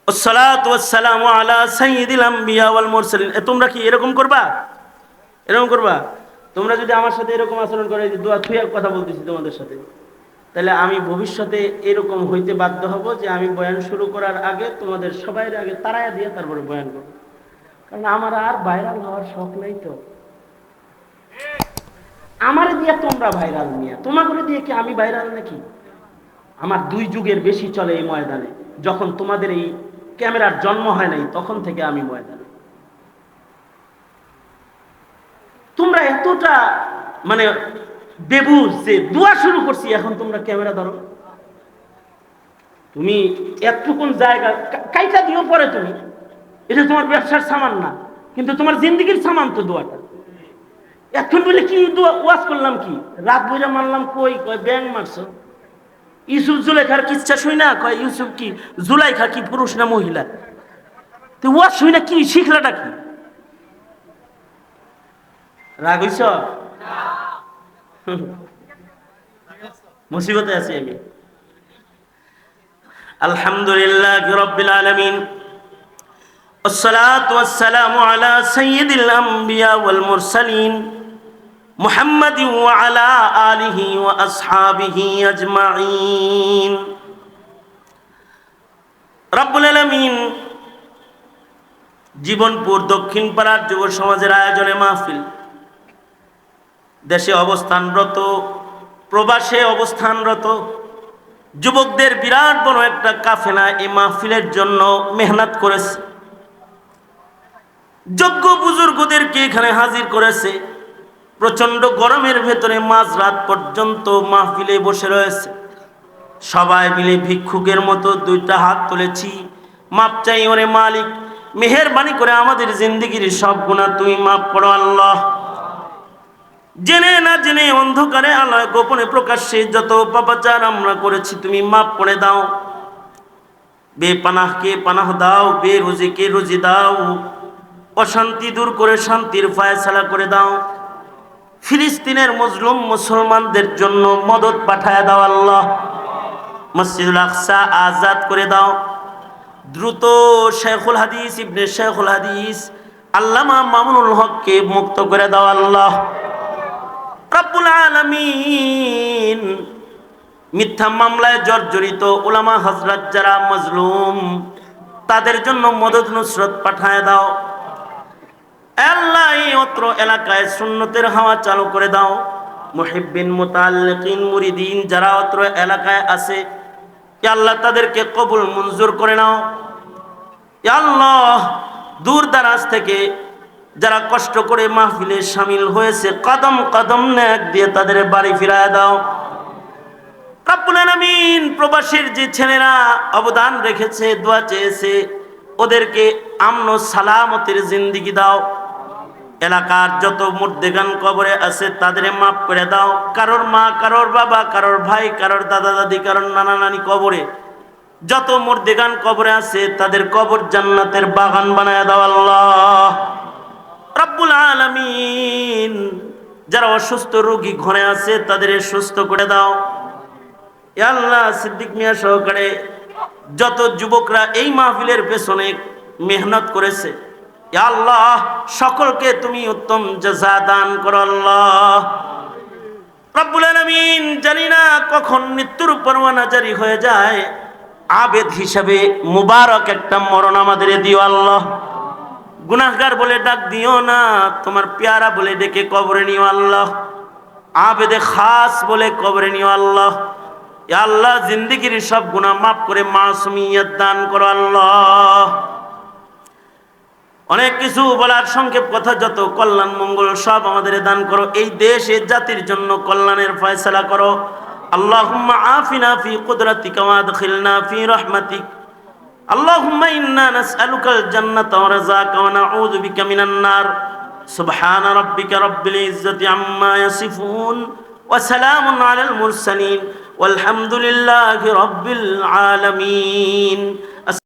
আসসালাতু ওয়াসসালামু আলা সাইয়্যিদিল আম্বিয়া ওয়াল মুরসালিন। তোমরা কি এরকম করবা? এরকম করবা? তোমরা যদি আমার সাথে এরকম আচরণ করে, যে দোয়া থুইয়া কথা বলতেছি তোমাদের সাথে, তাহলে আমি ভবিষ্যতে এরকম হইতে বাধ্য হব যে আমি বয়ান শুরু করার আগে তোমাদের সবাইয়ের আগে তাড়াইয়া দিয়ে তারপরে বয়ান করব। কারণ আমার আর ভাইরাল হওয়ার শখ নাই। তো আমার দিয়ে তোমরা ভাইরাল নিয়ে, তোমাকে দিয়ে কি আমি ভাইরাল নাকি? আমার 2 যুগের বেশি চলে এই ময়দানে। যখন তোমাদের এই ক্যামেরার জন্ম হয় নাই তখন থেকে আমি ময়দানে। তোমরা এতটা মানে বেবুঝ যে দোয়া শুরু করছি, এখন তোমরা ক্যামেরা ধরো। তুমি এতটুকুন জায়গা কাইটা দিও পরে, তুমি এটা তোমার ব্যবসার সামান না, কিন্তু তোমার জিন্দগির সামান তো দোয়াটা। এখন বলে কি দোয়া ওয়াজ করলাম, কি রাত বইরা মারলাম, কই কয় ব্যাং মারছো। ইউসুফ জুলাইখার কিচ্ছা শুই না, কয় ইউসুফ কি জুলাইখা কি পুরুষ না মহিলা? তো ওয়াজ শুই না, কি শিখলাটা কি? রাগ হইছ? মুসিবতে আছি আমি। আলহামদুলিল্লাহি রাব্বিল আলামিন, والصلاة والسلام على سيد الأنبياء والمرسلين محمد وعلى آله وأصحابه أجمعين। রব্বুল আলামিন জীবনপুর দক্ষিণ পাড়ার যুব সমাজের আয়োজনে মাহফিল, দেশে অবস্থানরত, প্রবাসে অবস্থানরত যুবকদের বিরাট বড় একটা কাফেলা এই মাহফিলের জন্য মেহনত করেছে। যোগ্য বুজুর্গদেরকে এখানে হাজির করেছে। প্রচন্ড গরমের ভেতরে মাঝরাত পর্যন্ত মাহফিলে বসে রয়েছে। সবাই মিলে ভিক্ষুকের মতো 2টা হাত তুলেছি, মাপ চাই ওরে মালিক, মেহেরবানি করে আমাদের জিন্দেগির সব গুনাহ তুমি মাফ করো আল্লাহ। জেনে না জেনে, অন্ধকারে আলোয়, গোপনে প্রকাশ্যে যত পাপাচার আমরা করেছি তুমি মাফ করে দাও। বেপানাহকে পানাহ দাও, বেরুজিকে রুজি দাও, অশান্তি দূর করে শান্তির ফায়সালা করে দাও। ফিলিস্তিনের মজলুম মুসলমানদের জন্য মদদ পাঠায় দাও আল্লাহ। মসজিদুল আকসা আজাদ করে দাও। দ্রুত শেখুল হাদিস ইবনে শেখুল হাদিস আল্লামা মামুনুল হককে মুক্ত করে দাও আল্লাহ। রব্বুল আলামিন মিথ্যা মামলায় জর্জরিত উলামা হযরত যারা মজলুম, তাদের জন্য মদদ নুসরত পাঠায় দাও আল্লাহ। এই অত্র এলাকায় সুন্নতের হাওয়া চালু করে দাও। মুহিব্বিন মুতাআল্লিকিন মুরিদিন যারা অত্র এলাকায় আছে, ইয়া আল্লাহ তাদেরকে কবুল মঞ্জুর করে নাও। ইয়া আল্লাহ দূর দারাজ থেকে যারা কষ্ট করে মাহফিলে শামিল হয়েছে, কদম কদম নেক দিয়ে তাদের বাড়ি ফিরায় দাও। রব্বুল আলামিন প্রবাসীর যে ছেলেরা অবদান রেখেছে, দোয়া চেয়েছে, ওদেরকে আমন সালামতের জিন্দেগি দাও। এলাকার যত মুর্দেগান কবরে আছে তাদের মাফ করে দাও। কারোর মা, কারোর বাবা, কারোর ভাই, কারোর দাদা দাদি, কারোর নানা নানি কবরে, যত মুর্দেগান কবরে আছে তাদের কবর জান্নাতের বাগান বানায় দাও আল্লাহ। রব্বুল আলামিন যারা অসুস্থ রোগী ঘরে আছে তাদের সুস্থ করে দাও। ইয়া আল্লাহ সিদ্দিক মিয়া সহকারে যত যুবকরা এই মাহফিলের পেছনে মেহনত করেছে, ইয়া আল্লাহ সকলকে তুমি উত্তম জাযা দান করো আল্লাহ। রব্বুল আলামিন জানি না কখন মৃত্যুর পরওয়ানা জারি হয়ে যায়, আবেদ হিসাবে মুবারক একটা মরণ আমাদের দিও আল্লাহ। গুনাহগার বলে ডাক দিও না, তোমার পেয়ারা বলে ডেকে কবরে নিও আল্লাহ। আবেদে খাস বলে কবরে নিও আল্লাহ। ইয়া আল্লাহ জিন্দেগির সব গুনাহ মাফ করে মাসুমিয়ত দান করো আল্লাহ। অনেক কিছু বলার সংক্ষেপ কথা, যত কল্যাণ মঙ্গল সব আমাদের দান করো। এই দেশ এই জাতির জন্য কল্যাণের ফয়সালা করো। আল্লাহুম্মা আফিনা ফি কুদরাতিকা ওয়া আদখিলনা ফি রাহমাতিক। আল্লাহুম্মা ইন্না নাসআলুকাল জান্নাতা ওয়া রাযাকা ওয়া নাউযু বিকা মিনান নার। সুবহানা রাব্বিকা রাব্বিল ইজ্জাতি আম্মা ইয়াসিফুন ওয়া সালামুন আলাল মুরসালিন ওয়ালহামদুলিল্লাহি রাব্বিল আলামিন।